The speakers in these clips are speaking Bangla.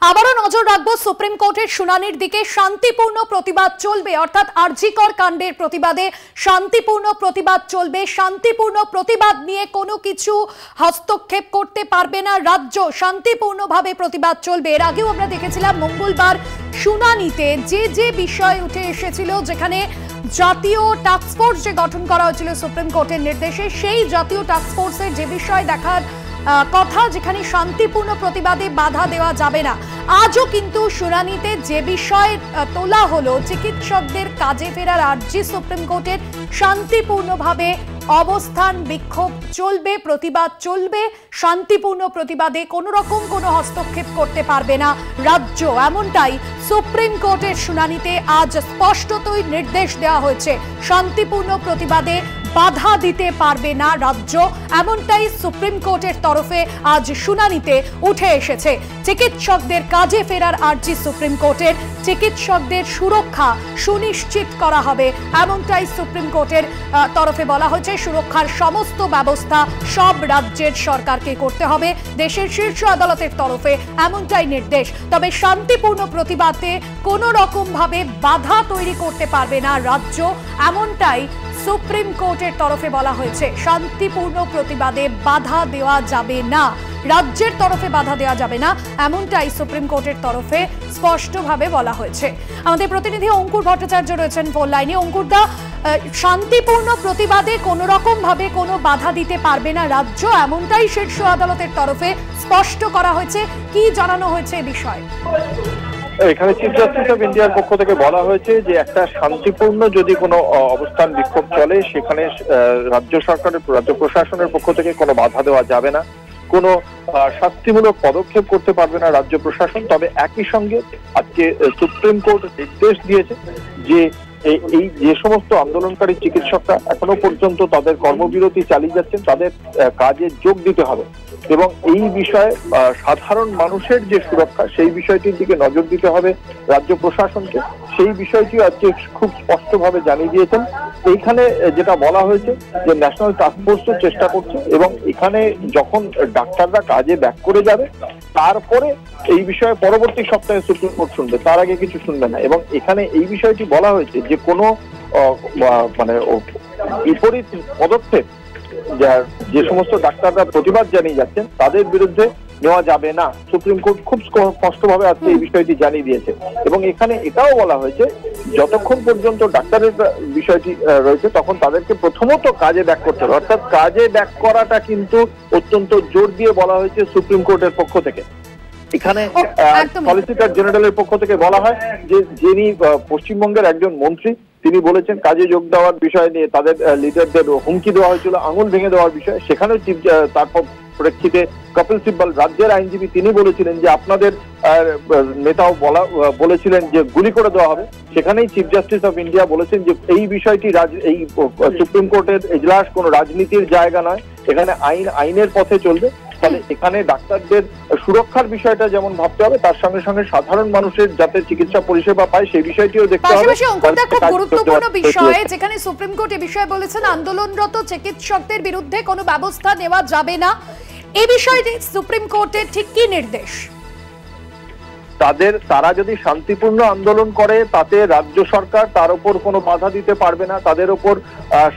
আবারও নজর রাখবো সুপ্রিম কোর্টের শুনানির দিকে। শান্তিপূর্ণ প্রতিবাদ চলবে, অর্থাৎ আরজিকর কাণ্ডের প্রতিবাদে শান্তিপূর্ণ প্রতিবাদ চলবে। শান্তিপূর্ণ প্রতিবাদ নিয়ে কোনো কিছু হস্তক্ষেপ করতে পারবে না রাজ্য, শান্তিপূর্ণভাবে প্রতিবাদ চলবে। এর আগেও আমরা দেখেছিলাম মঙ্গলবার শুনানিতে যে বিষয় উঠে এসেছিল, যেখানে জাতীয় টাস্কফোর্স যে গঠন করা হয়েছিল সুপ্রিম কোর্টের নির্দেশে, সেই জাতীয় টাস্কফোর্সের যে বিষয় দেখার কথা, যেখানে শান্তিপূর্ণ প্রতিবাদে বাধা দেওয়া যাবে না। আজও কিন্তু শুনানিতে যে বিষয় তোলা হলো, চিকিৎসকদের কাজে ফেরার আর্জি সুপ্রিম কোর্টের, শান্তিপূর্ণভাবে অবস্থান বিক্ষোভ চলবে, প্রতিবাদ চলবে। শান্তিপূর্ণ প্রতিবাদে কোনো রকম কোনো হস্তক্ষেপ করতে পারবে না রাজ্য, এমনটাই সুপ্রিম কোর্টের শুনানিতে আজ স্পষ্টতই নির্দেশ দেওয়া হয়েছে। শান্তিপূর্ণ প্রতিবাদে বাধা দিতে পারবে না রাজ্য, এমনটাই সুপ্রিম কোর্টের তরফে আজ শুনানিতে উঠে এসেছে। চিকিৎসকদের কাজে ফেরার আর্জি সুপ্রিম কোর্টের, চিকিৎসকদের সুরক্ষা সুনিশ্চিত করা হবে, এমনটাই সুপ্রিম কোর্টের তরফে বলা হয়েছে। সুরক্ষার সমস্ত ব্যবস্থা সব রাজ্যের সরকারকে করতে হবে দেশের শীর্ষ আদালতের তরফে, এমনটাই নির্দেশ। তবে শান্তিপূর্ণ প্রতিবাদে কোনো রকম ভাবে বাধা তৈরি করতে পারবে না রাজ্য, এমনটাই সুপ্রিম কোর্টের তরফে বলা হয়েছে। শান্তিপূর্ণ প্রতিবাদে বাধা দেওয়া যাবে না, রাজ্যের তরফে বাধা দেওয়া যাবে না, এমনটাই সুপ্রিম কোর্টের তরফে স্পষ্টভাবে বলা হয়েছে। আমাদের প্রতিনিধি অঙ্কুর ভট্টাচার্য রয়েছেন ফোন লাইনে। অঙ্কুর দা, শান্তিপূর্ণ প্রতিবাদে কোনো রকম ভাবে কোনো বাধা দিতে পারবে না রাজ্য, এমনটাই শীর্ষ আদালতের তরফে স্পষ্ট করা হয়েছে। কি জানানো হয়েছে এই বিষয়ে? এখানে চিফ জাস্টিস অফ ইন্ডিয়ার পক্ষ থেকে বলা হয়েছে যে একটা শান্তিপূর্ণ যদি কোনো অবস্থান বিক্ষোভ চলে, সেখানে রাজ্য সরকারের, রাজ্য প্রশাসনের পক্ষ থেকে কোনো বাধা দেওয়া যাবে না, কোনো শাস্তিমূলক পদক্ষেপ করতে পারবে না রাজ্য প্রশাসন। তবে একই সঙ্গে আজকে সুপ্রিম কোর্ট নির্দেশ দিয়েছে যে এই যে সমস্ত আন্দোলনকারী চিকিৎসকরা এখনো পর্যন্ত তাদের কর্মবিরতি চালিয়ে যাচ্ছেন, তাদের কাজে যোগ দিতে হবে এবং এই বিষয়ে সাধারণ মানুষের যে সুরক্ষা, সেই বিষয়টির দিকে নজর দিতে হবে রাজ্য প্রশাসনকে। সেই বিষয়টি আজকে খুব স্পষ্টভাবে জানিয়ে দিয়েছেন। এইখানে যেটা বলা হয়েছে যে ন্যাশনাল টাস্কফোর্সও চেষ্টা করছে এবং এখানে যখন ডাক্তাররা কাজে ব্যাক করে যাবে, তারপরে এই বিষয়ে পরবর্তী সপ্তাহে সুপ্রিম কোর্ট শুনবে, তার আগে কিছু শুনবে না। এবং এখানে এই বিষয়টি বলা হয়েছে যে কোনো মানে বিপরীত পদক্ষেপ যে সমস্ত ডাক্তাররা প্রতিবাদ জানিয়ে যাচ্ছেন তাদের বিরুদ্ধে নেওয়া যাবে না। সুপ্রিম কোর্ট খুব স্পষ্টভাবে আজকে এই বিষয়টি জানিয়ে দিয়েছে এবং এখানে এটাও বলা হয়েছে যতক্ষণ পর্যন্ত ডাক্তারের বিষয়টি রয়েছে তখন তাদেরকে প্রথমত কাজে ব্যাক করতে হবে। অর্থাৎ কাজে ব্যাক করাটা কিন্তু অত্যন্ত জোর দিয়ে বলা হয়েছে সুপ্রিম কোর্টের পক্ষ থেকে। এখানে সলিসিটর জেনারেলের পক্ষ থেকে বলা হয় যে যিনি পশ্চিমবঙ্গের একজন মন্ত্রী, তিনি বলেছেন কাজে যোগ দেওয়ার বিষয় নিয়ে তাদের লিডারদের হুমকি দেওয়া হয়েছিল আঙুল ভেঙে দেওয়ার বিষয়ে। সেখানেও তারপর প্রেক্ষিতে কপিল সিব্বল রাজ্যের আইনজীবী, তিনি বলেছিলেন যে আপনাদের নেতাও বলেছিলেন যে গুলি করে দেওয়া হবে। সেখানেই চিফ জাস্টিস অফ ইন্ডিয়া বলেছেন যে এই বিষয়টি এই সুপ্রিম কোর্টের এজলাস কোনো রাজনীতির জায়গা নয়, এখানে আইনের পথে চলবে। ফলে এখানে ডাক্তারদের সুরক্ষার বিষয়টা যেমন ভাবতে হবে, তার সঙ্গে সঙ্গে সাধারণ মানুষের যাতে চিকিৎসা পরিষেবা পায় সেই বিষয়টিও দেখতে হবে। পাশাপাশি অঙ্কুরদা, খুব গুরুত্বপূর্ণ বিষয়, যেখানে সুপ্রিম কোর্ট এই বিষয়ে বলেছেন আন্দোলনরত চিকিৎসকদের বিরুদ্ধে কোনো ব্যবস্থা নেওয়া যাবে না। এই বিষয়ে সুপ্রিম কোর্টের ঠিক কি নির্দেশ? তারা যদি শান্তিপূর্ণ আন্দোলন করে তাতে রাজ্য সরকার তার উপর কোনো বাধা দিতে পারবে না, তাদের উপর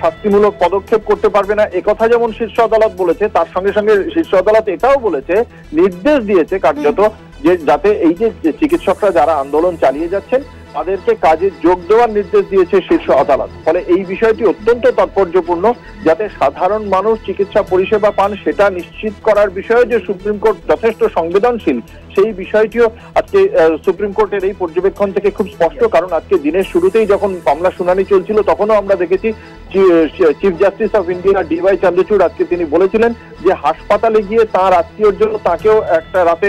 শাস্তিমূলক পদক্ষেপ করতে পারবে না। একথা যেমন শীর্ষ আদালত বলেছে, তার সঙ্গে সঙ্গে শীর্ষ আদালত এটাও বলেছে, নির্দেশ দিয়েছে কার্যত যে যাতে এই যে চিকিৎসকরা যারা আন্দোলন চালিয়ে যাচ্ছেন তাদেরকে কাজে যোগ দেওয়ার নির্দেশ দিয়েছে শীর্ষ আদালত। ফলে এই বিষয়টি অত্যন্ত তাৎপর্যপূর্ণ, যাতে সাধারণ মানুষ চিকিৎসা পরিষেবা পান সেটা নিশ্চিত করার বিষয়ে যে সুপ্রিম কোর্ট যথেষ্ট সংবেদনশীল, সেই বিষয়টিও আজকে সুপ্রিম কোর্টের এই পর্যবেক্ষণ থেকে খুব স্পষ্ট। কারণ আজকে দিনের শুরুতেই যখন মামলা শুনানি চলছিল তখনও আমরা দেখেছি chief justice of India DY Chandrachud আজকে তিনি বলেছিলেন যে হাসপাতালে গিয়ে তার আত্মীয়র জন্য তাকেও একটা রাতে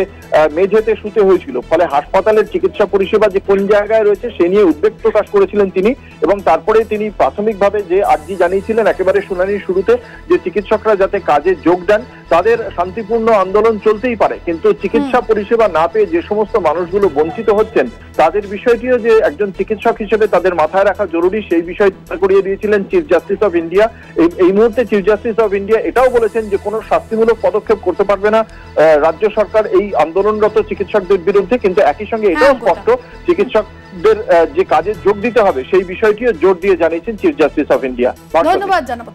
মেঝেতে শুতে হয়েছিল। ফলে হাসপাতালের চিকিৎসা পরিষেবা যে কোন জায়গায় রয়েছে সে নিয়ে উদ্বেগ প্রকাশ করেছিলেন তিনি, এবং তারপরে তিনি প্রাথমিকভাবে যে আর্জি জানিয়েছিলেন একেবারে শুনানির শুরুতে যে চিকিৎসকরা যাতে কাজে যোগ দেন, তাদের শান্তিপূর্ণ আন্দোলন চলতেই পারে, কিন্তু চিকিৎসা পরিষেবা না পেয়ে যে সমস্ত মানুষগুলো বঞ্চিত হচ্ছেন তাদের বিষয়টিও যে একজন চিকিৎসক হিসেবে তাদের মাথায় রাখা জরুরি, সেই বিষয় করিয়ে দিয়েছিলেন চিফ জাস্টিস অফ ইন্ডিয়া। এই মুহূর্তে চিফ জাস্টিস অফ ইন্ডিয়া এটাও বলেছেন যে কোনো শাস্তিমূলক পদক্ষেপ করতে পারবে না রাজ্য সরকার এই আন্দোলনরত চিকিৎসকদের বিরুদ্ধে, কিন্তু একই সঙ্গে এটাও স্পষ্ট চিকিৎসকদের যে কাজে যোগ দিতে হবে সেই বিষয়টিও জোর দিয়ে জানিয়েছেন চিফ জাস্টিস অফ ইন্ডিয়া। ধন্যবাদ জানাবো।